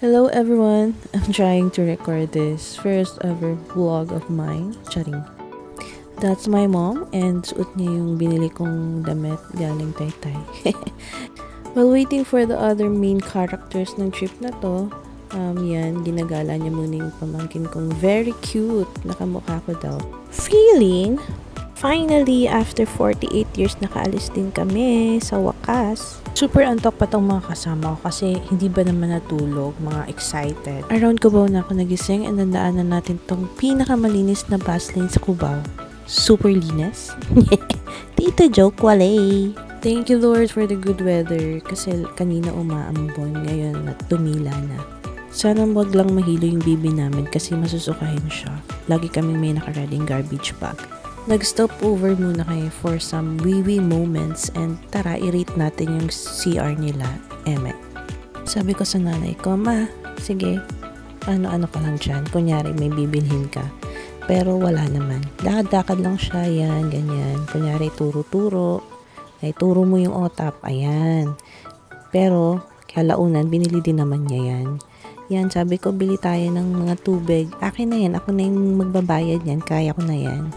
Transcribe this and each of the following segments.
Hello everyone! I'm trying to record this first ever vlog of mine. Charing. That's my mom and suot niya yung binili kong damit galing Taytay. While waiting for the other main characters ng trip na to, ginagala niya muna yung pamangkin kong very cute. Nakamukha ko daw. Feeling, finally, after 48 years nakaalis din kami sa wakas. Super antok pa tong mga kasama ko kasi hindi ba naman natulog, mga excited. Around Cubao na ako nagising and nandaanan natin tong pinakamalinis na bus lane sa Cubao. Super linis. Tito joke wale. Thank you Lord for the good weather kasi kanina umaambon ngayon at tumila na. Sana wag lang mahilo yung bibi namin kasi masusukahin siya. Lagi kaming may nakareading garbage bag. Nag-stop over muna kayo for some wee moments and tara, i-rate natin yung CR nila, Eme. Sabi ko sa nanay ko, Ma, sige, ano ka lang dyan. Kunyari, may bibilhin ka. Pero wala naman. Lakad-lakad lang siya, yan, ganyan. Kunyari, turo-turo. Ay, turo mo yung otap, ayan. Pero, kalaunan, binili din naman niya yan. Yan, sabi ko, bili tayo ng mga tubig. Akin na yan, ako na yung magbabayad yan, kaya ko na yan.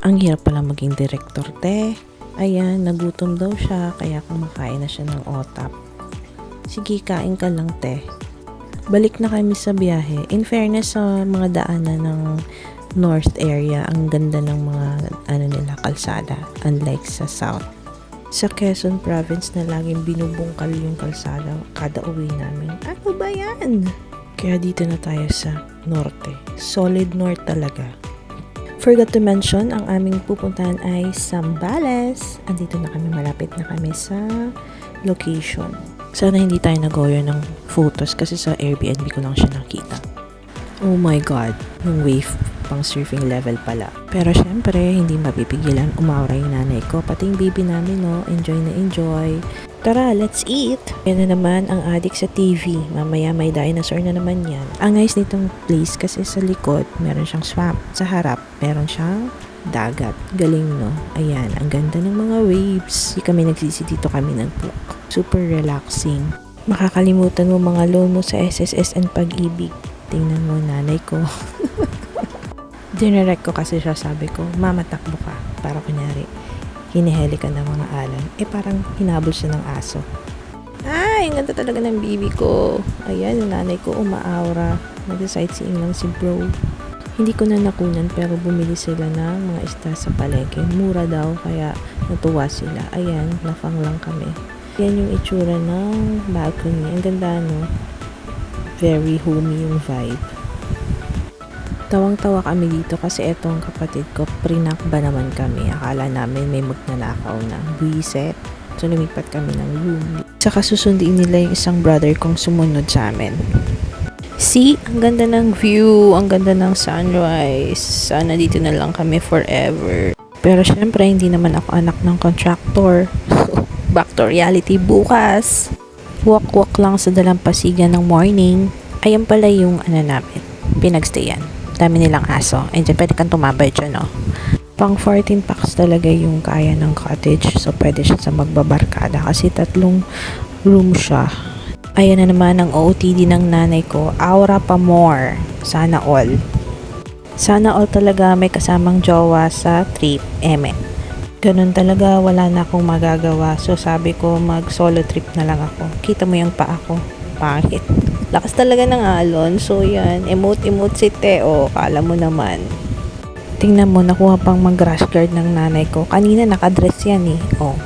Ang hirap pala maging director, te. Ayan, nagutom daw siya, kaya kumakain na siya ng otap. Sige, kain ka lang, te. Balik na kami sa biyahe. In fairness sa mga daanan ng north area, ang ganda ng mga kalsada, unlike sa south. Sa Quezon province na laging binubungkal yung kalsada kada uwi namin. Ano ba yan? Kaya dito na tayo sa norte. Solid north talaga. Forgot to mention, ang aming pupuntahan ay Zambales. Andito na kami, malapit na kami sa location. Sana hindi tayo nagoyo ng photos kasi sa Airbnb ko lang siya nakita. Oh my God, yung wave pang surfing level pala. Pero syempre, hindi mapipigilan umawra yung nanay ko. Pati yung baby namin, no? Enjoy na enjoy. Tara, let's eat! Yan na naman ang adik sa TV. Mamaya may dinosaur na naman yan. Ang nice nitong place kasi sa likod, meron siyang swamp. Sa harap, meron siyang dagat. Galing, no? Ayan, ang ganda ng mga waves. Di kami nagsisi dito kami nag-book. Super relaxing. Makakalimutan mo mga loan mo sa SSS and Pag-ibig. Tingnan mo, nanay ko. Dinirect ko kasi siya, sabi ko, Mama, takbo ka. Para kunyari, hiniheli ka ng mga alon. Parang hinabol siya ng aso. Ay, ang ganda talaga ng bibi ko. Ayan, yung nanay ko umaaura. Nag-sightseeing lang si bro. Hindi ko na nakunan pero bumili sila ng mga isda sa palengke. Mura daw, kaya natuwa sila. Ayan, nafang lang kami. Yan yung itsura ng balcony. Ang ganda, no? Very homey yung vibe. Tawang-tawa kami dito kasi etong kapatid ko, prinakba naman kami. Akala namin may magnanakaw na buwiset. So, lumipat kami ng room. Saka susundin nila yung isang brother kong sumunod sa amin. See? Ang ganda ng view. Ang ganda ng sunrise. Sana dito na lang kami forever. Pero syempre, hindi naman ako anak ng contractor. So, back to reality bukas. Walk-walk lang sa dalampasigan ng morning. Ayan pala yung namin. Pinagstayan. Dami nilang aso. And dyan, pwede kang tumambay dyan, no? Pang 14 packs talaga yung kaya ng cottage. So, pwede siya sa magbabarkada kasi 3 room siya. Ayan na naman ang OOTD ng nanay ko. Aura pa more. Sana all. Sana all talaga may kasamang jowa sa trip. Eme. Ganun talaga, wala na akong magagawa. So, sabi ko, mag-solo trip na lang ako. Kita mo yung paa ko. Pangit. Lakas talaga ng alon. So, yan. Emote si Teo. Kala mo naman. Tingnan mo, nakuha pang mag-rash guard ng nanay ko. Kanina nakadress yan eh. Oh.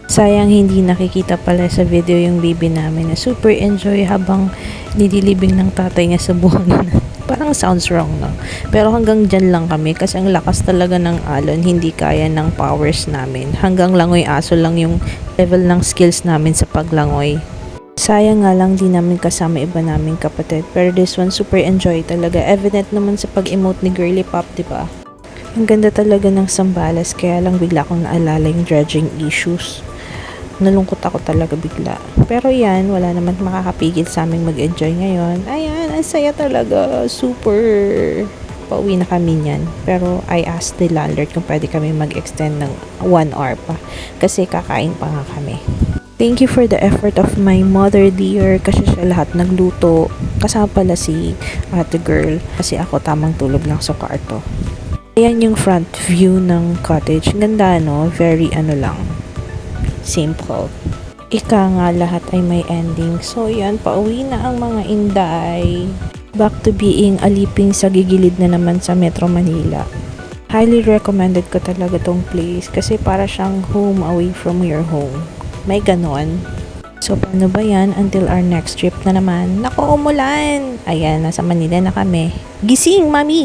Sayang hindi nakikita pala sa video yung baby namin na super enjoy habang nidilibing ng tatay niya sa buwan. Parang sounds wrong, no? Pero hanggang dyan lang kami kasi ang lakas talaga ng alon. Hindi kaya ng powers namin. Hanggang langoy aso lang yung level ng skills namin sa paglangoy. Sayang nga lang di namin kasama iba naming kapatid. Pero this one, super enjoy talaga. Evident naman sa pag-emote ni Girly Pop, diba? Ang ganda talaga ng Zambales. Kaya lang bigla akong naalala yung dredging issues. Nalungkot ako talaga bigla. Pero yan, wala naman makakapigil sa aming mag-enjoy ngayon. Ayan, ang saya talaga. Super. Pauwi na kami niyan. Pero I asked the landlord kung pwede kami mag-extend ng 1 hour pa. Kasi kakain pa nga kami. Thank you for the effort of my mother dear kasi siya lahat nagluto. Kasama pala si ate girl kasi ako tamang tulog lang sa kwarto. Ayan yung front view ng cottage. Ganda no? Very lang. Simple. Ika nga lahat ay may ending. So yan, pauwi na ang mga inday. Back to being aliping sa gigilid na naman sa Metro Manila. Highly recommended ko talaga tong place kasi para siyang home away from your home. May ganon. So, paano ba yan? Until our next trip na naman. Naku, umulan! Ayan, nasa Manila na kami. Gising, mami!